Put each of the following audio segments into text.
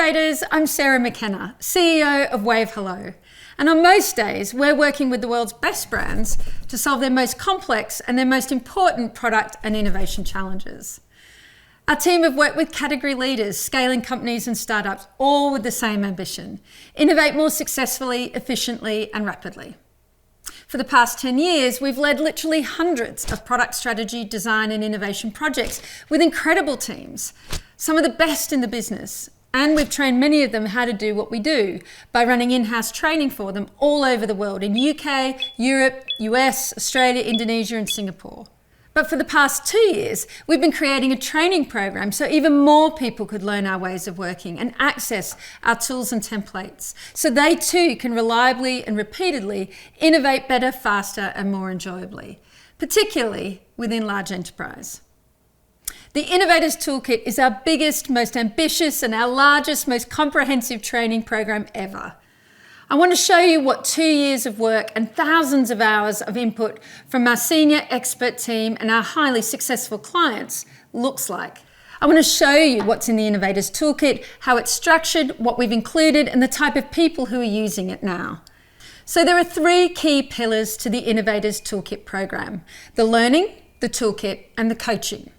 Innovators, I'm Sarah McKenna, CEO of Wayv Hello. And on most days, we're working with the world's best brands to solve their most complex and their most important product and innovation challenges. Our team have worked with category leaders, scaling companies and startups, all with the same ambition: innovate more successfully, efficiently, and rapidly. For the past 10 years, we've led literally hundreds of product strategy, design, and innovation projects with incredible teams, some of the best in the business. And we've trained many of them how to do what we do by running in-house training for them all over the world in UK, Europe, US, Australia, Indonesia, and Singapore. But for the past 2 years, we've been creating a training program so even more people could learn our ways of working and access our tools and templates, so they too can reliably and repeatedly innovate better, faster, and more enjoyably, particularly within large enterprise. The Innovators Toolkit is our biggest, most ambitious, and our largest, most comprehensive training program ever. I want to show you what 2 years of work and thousands of hours of input from our senior expert team and our highly successful clients looks like. I want to show you what's in the Innovators Toolkit, how it's structured, what we've included, and the type of people who are using it now. So there are 3 key pillars to the Innovators Toolkit program: the learning, the toolkit, and the coaching.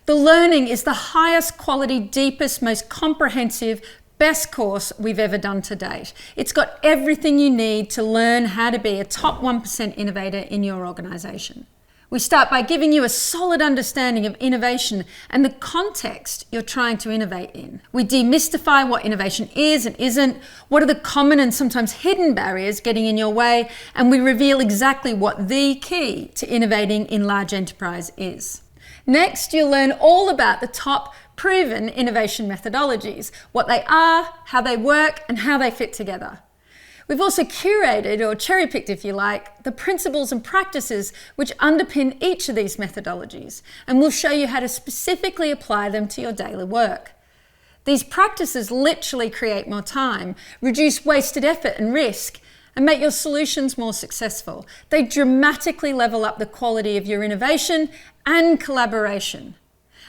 The learning is the highest quality, deepest, most comprehensive, best course we've ever done to date. It's got everything you need to learn how to be a top 1% innovator in your organisation. We start by giving you a solid understanding of innovation and the context you're trying to innovate in. We demystify what innovation is and isn't, what are the common and sometimes hidden barriers getting in your way, and we reveal exactly what the key to innovating in large enterprise is. Next, you'll learn all about the top proven innovation methodologies, what they are, how they work, and how they fit together. We've also curated, or cherry-picked if you like, the principles and practices which underpin each of these methodologies, and we'll show you how to specifically apply them to your daily work. These practices literally create more time, reduce wasted effort and risk, and make your solutions more successful. They dramatically level up the quality of your innovation and collaboration.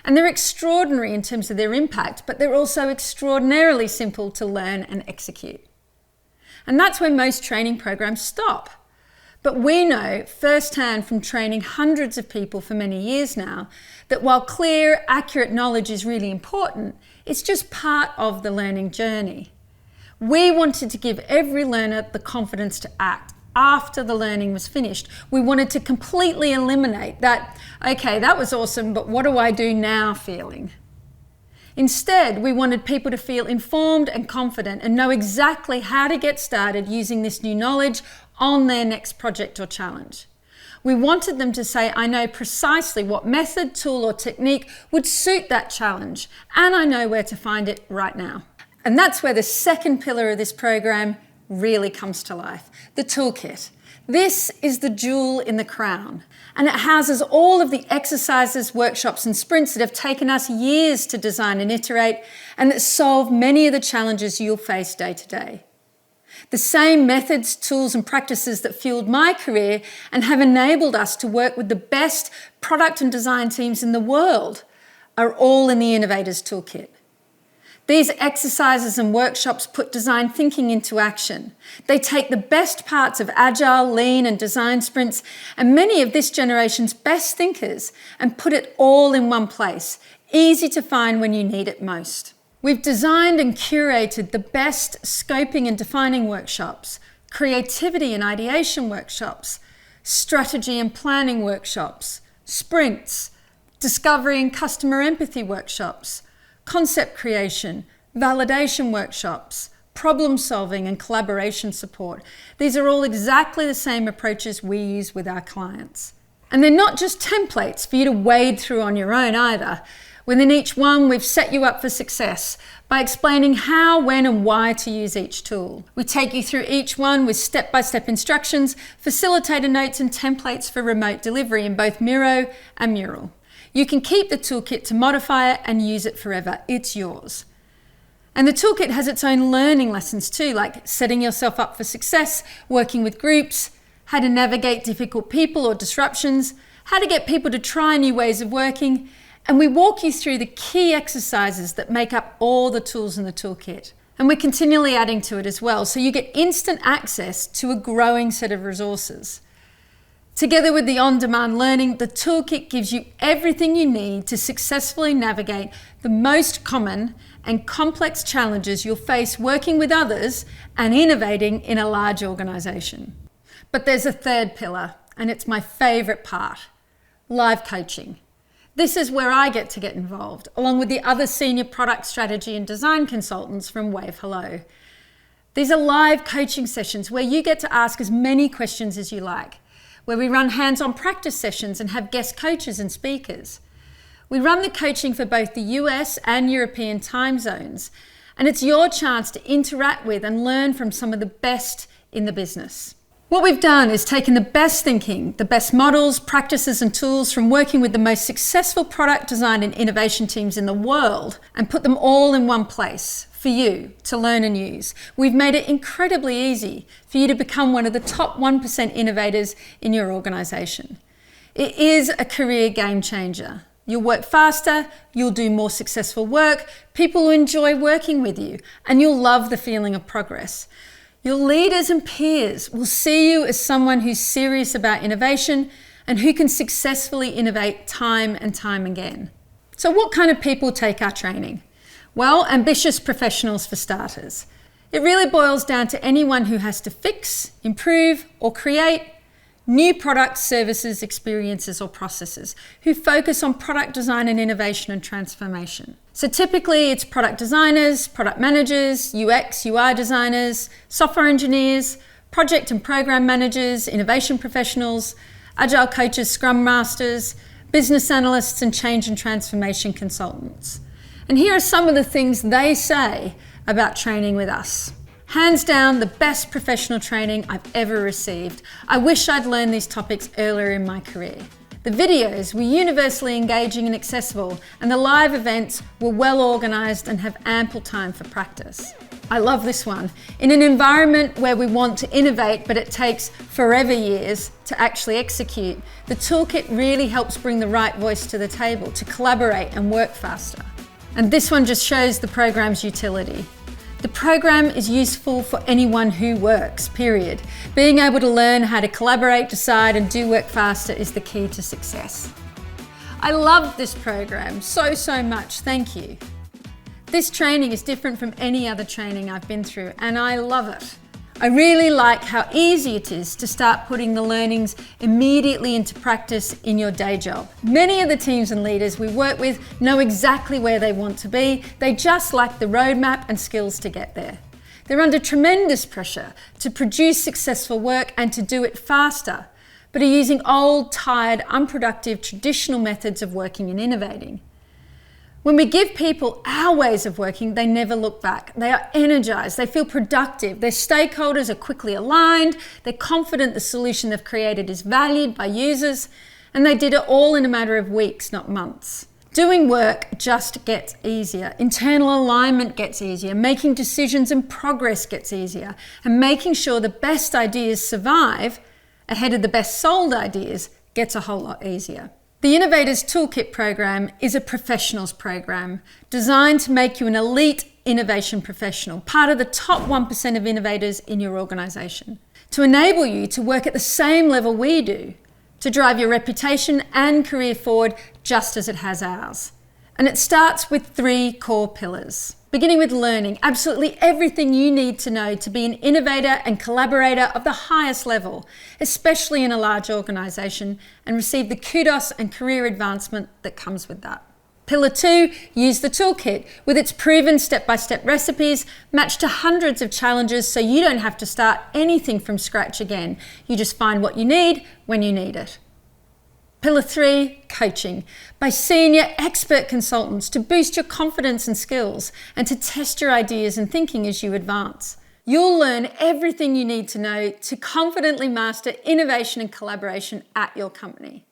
And they're extraordinary in terms of their impact, but they're also extraordinarily simple to learn and execute. And that's where most training programs stop. But we know firsthand from training hundreds of people for many years now that while clear, accurate knowledge is really important, it's just part of the learning journey. We wanted to give every learner the confidence to act after the learning was finished. We wanted to completely eliminate that, okay, that was awesome, but what do I do now feeling. Instead, we wanted people to feel informed and confident and know exactly how to get started using this new knowledge on their next project or challenge. We wanted them to say, I know precisely what method, tool, or technique would suit that challenge, and I know where to find it right now. And that's where the second pillar of this program really comes to life, the toolkit. This is the jewel in the crown, and it houses all of the exercises, workshops, and sprints that have taken us years to design and iterate, and that solve many of the challenges you'll face day to day. The same methods, tools, and practices that fueled my career and have enabled us to work with the best product and design teams in the world are all in the Innovators Toolkit. These exercises and workshops put design thinking into action. They take the best parts of agile, lean, and design sprints and many of this generation's best thinkers and put it all in one place, easy to find when you need it most. We've designed and curated the best scoping and defining workshops, creativity and ideation workshops, strategy and planning workshops, sprints, discovery and customer empathy workshops, concept creation, validation workshops, problem solving and collaboration support. These are all exactly the same approaches we use with our clients. And they're not just templates for you to wade through on your own either. Within each one, we've set you up for success by explaining how, when, and why to use each tool. We take you through each one with step-by-step instructions, facilitator notes, and templates for remote delivery in both Miro and Mural. You can keep the toolkit to modify it and use it forever. It's yours. And the toolkit has its own learning lessons too, like setting yourself up for success, working with groups, how to navigate difficult people or disruptions, how to get people to try new ways of working, and we walk you through the key exercises that make up all the tools in the toolkit. And we're continually adding to it as well, so you get instant access to a growing set of resources. Together with the on-demand learning, the toolkit gives you everything you need to successfully navigate the most common and complex challenges you'll face working with others and innovating in a large organisation. But there's a third pillar, and it's my favourite part: live coaching. This is where I get to get involved, along with the other senior product strategy and design consultants from Wayv Hello. These are live coaching sessions where you get to ask as many questions as you like, where we run hands-on practice sessions and have guest coaches and speakers. We run the coaching for both the US and European time zones, and it's your chance to interact with and learn from some of the best in the business. What we've done is taken the best thinking, the best models, practices and tools from working with the most successful product design and innovation teams in the world and put them all in one place for you to learn and use. We've made it incredibly easy for you to become one of the top 1% innovators in your organisation. It is a career game changer. You'll work faster, you'll do more successful work, people will enjoy working with you, and you'll love the feeling of progress. Your leaders and peers will see you as someone who's serious about innovation and who can successfully innovate time and time again. So what kind of people take our training? Well, ambitious professionals for starters. It really boils down to anyone who has to fix, improve, or create new products, services, experiences, or processes, who focus on product design and innovation and transformation. So typically it's product designers, product managers, UX, UI designers, software engineers, project and program managers, innovation professionals, agile coaches, scrum masters, business analysts, and change and transformation consultants. And here are some of the things they say about training with us. Hands down, the best professional training I've ever received. I wish I'd learned these topics earlier in my career. The videos were universally engaging and accessible, and the live events were well organised and have ample time for practice. I love this one. In an environment where we want to innovate, but it takes forever years to actually execute, the toolkit really helps bring the right voice to the table to collaborate and work faster. And this one just shows the program's utility. The program is useful for anyone who works, period. Being able to learn how to collaborate, decide, and do work faster is the key to success. I love this program so much, thank you. This training is different from any other training I've been through, and I love it. I really like how easy it is to start putting the learnings immediately into practice in your day job. Many of the teams and leaders we work with know exactly where they want to be. They just lack the roadmap and skills to get there. They're under tremendous pressure to produce successful work and to do it faster, but are using old, tired, unproductive, traditional methods of working and innovating. When we give people our ways of working, they never look back. They are energized, they feel productive, their stakeholders are quickly aligned, they're confident the solution they've created is valued by users, and they did it all in a matter of weeks, not months. Doing work just gets easier. Internal alignment gets easier, making decisions and progress gets easier, and making sure the best ideas survive ahead of the best sold ideas gets a whole lot easier. The Innovators Toolkit program is a professionals program designed to make you an elite innovation professional, part of the top 1% of innovators in your organisation, to enable you to work at the same level we do, to drive your reputation and career forward just as it has ours. And it starts with 3 core pillars. Beginning with learning, absolutely everything you need to know to be an innovator and collaborator of the highest level, especially in a large organisation, and receive the kudos and career advancement that comes with that. Pillar 2, use the toolkit with its proven step-by-step recipes matched to hundreds of challenges so you don't have to start anything from scratch again. You just find what you need when you need it. Pillar 3, coaching, by senior expert consultants to boost your confidence and skills and to test your ideas and thinking as you advance. You'll learn everything you need to know to confidently master innovation and collaboration at your company.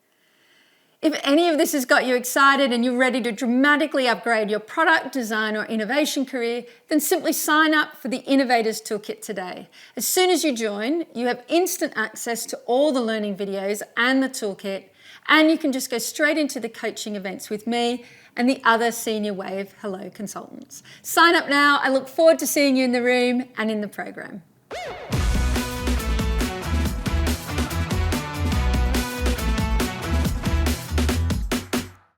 If any of this has got you excited and you're ready to dramatically upgrade your product, design, or innovation career, then simply sign up for the Innovators Toolkit today. As soon as you join, you have instant access to all the learning videos and the toolkit, And you can just go straight into the coaching events with me and the other senior Wayv Hello consultants. Sign up now. I look forward to seeing you in the room and in the program.